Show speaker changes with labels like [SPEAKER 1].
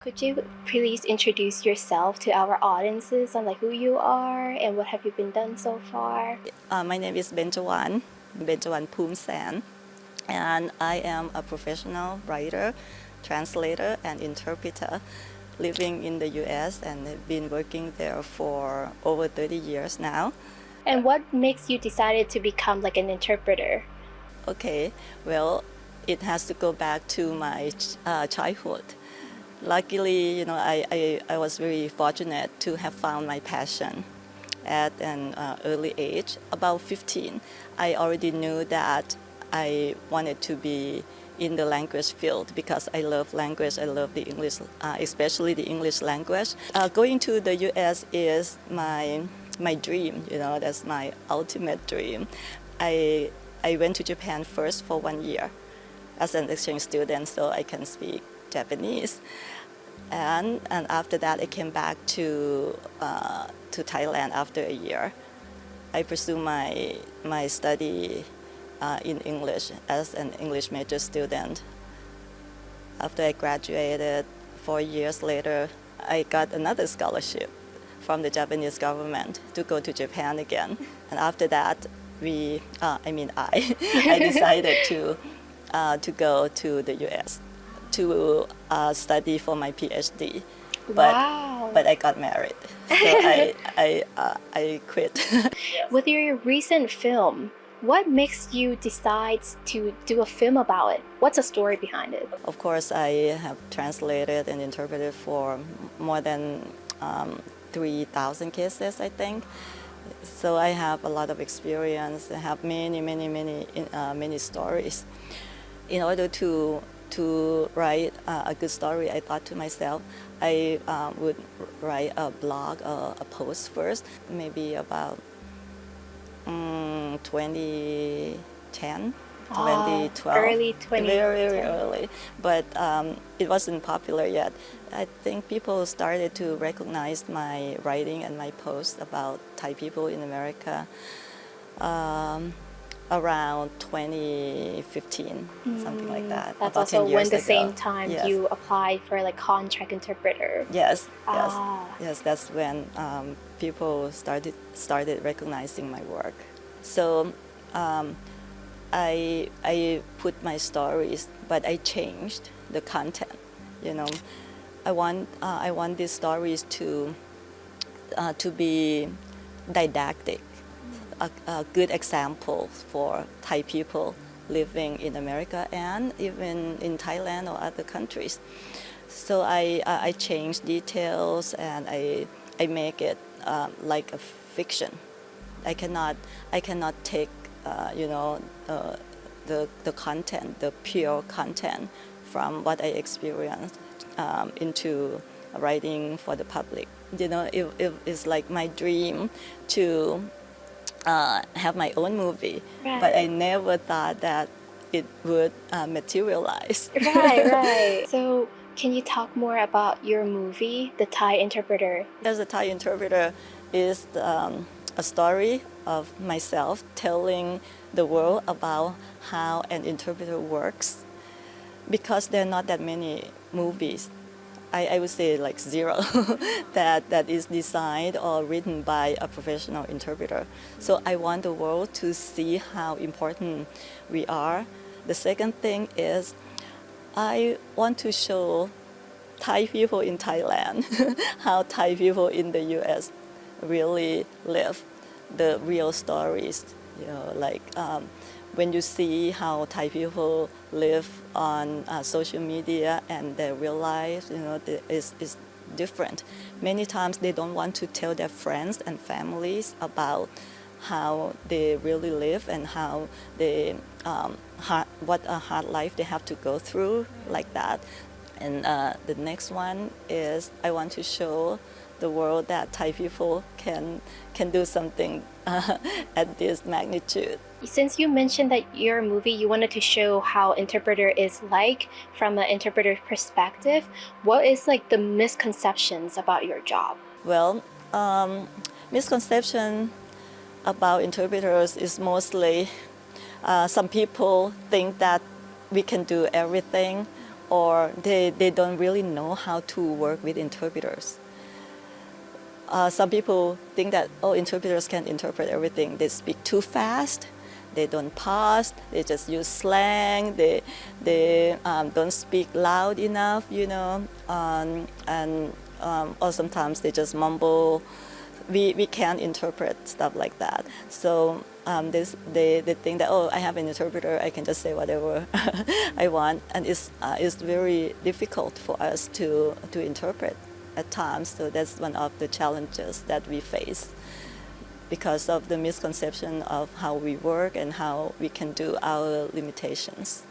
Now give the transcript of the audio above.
[SPEAKER 1] Could you please introduce yourself to our audiences on like who you are and what have you been done so far?
[SPEAKER 2] My name is Benjawan Poomsan, and I am a professional writer, translator, and interpreter living in the US and have been working there for over 30 years now.
[SPEAKER 1] And what makes you decided to become like an interpreter?
[SPEAKER 2] Okay, well, it has to go back to my childhood. Luckily, I was very fortunate to have found my passion at an early age. About 15, I already knew that I wanted to be in the language field because I love language. I love the English, especially the English language. Going to the U.S. is my dream. That's my ultimate dream. I went to Japan first for 1 year as an exchange student, so I can speak Japanese. And after that, I came back to Thailand after a year. I pursued my study in English as an English major student. After I graduated, 4 years later, I got another scholarship from the Japanese government to go to Japan again. And after that, I decided to go to the U.S. to study for my PhD,
[SPEAKER 1] Wow.
[SPEAKER 2] but I got married, so I quit.
[SPEAKER 1] With your recent film, what makes you decide to do a film about it? What's the story behind it?
[SPEAKER 2] Of course, I have translated and interpreted for more than 3,000 cases, I think. So I have a lot of experience. I have many stories. In order to write a good story, I thought to myself, I would write a blog, a post first, maybe about 2010, 2012.
[SPEAKER 1] Early 2010.
[SPEAKER 2] Very early, but it wasn't popular yet. I think people started to recognize my writing and my posts about Thai people in America around 2015, something like that.
[SPEAKER 1] That's
[SPEAKER 2] about 10
[SPEAKER 1] also when
[SPEAKER 2] years
[SPEAKER 1] the
[SPEAKER 2] ago.
[SPEAKER 1] same time
[SPEAKER 2] Yes.
[SPEAKER 1] you applied for like contract interpreter.
[SPEAKER 2] Yes,
[SPEAKER 1] Ah.
[SPEAKER 2] yes. That's when people started recognizing my work. So I put my stories, but I changed the content. I want these stories to be didactic, a good example for Thai people living in America and even in Thailand or other countries. So I change details and I make it like a fiction. I cannot take the content, the pure content from what I experienced into writing for the public. It's like my dream to have my own movie,
[SPEAKER 1] Right.
[SPEAKER 2] but I never thought that it would materialize.
[SPEAKER 1] Right. So, can you talk more about your movie, The Thai Interpreter?
[SPEAKER 2] As a Thai interpreter is a story of myself telling the world about how an interpreter works, because there are not that many movies. I would say like zero that is designed or written by a professional interpreter. So I want the world to see how important we are. The second thing is I want to show Thai people in Thailand how Thai people in the US really live, the real stories, like when you see how Thai people live on social media and their real life, is different. Many times they don't want to tell their friends and families about how they really live and how they what a hard life they have to go through, like that. And the next one is I want to show the world that Thai people can do something at this magnitude.
[SPEAKER 1] Since you mentioned that your movie, you wanted to show how interpreter is like from an interpreter perspective, what is like the misconceptions about your job?
[SPEAKER 2] Well, misconception about interpreters is mostly some people think that we can do everything, or they don't really know how to work with interpreters. Some people think that, oh, interpreters can interpret everything. They speak too fast. They don't pause. They just use slang. They don't speak loud enough, or sometimes they just mumble. We can't interpret stuff like that. So they think that, oh, I have an interpreter. I can just say whatever I want, and it's very difficult for us to interpret at times. So that's one of the challenges that we face because of the misconception of how we work and how we can do our limitations.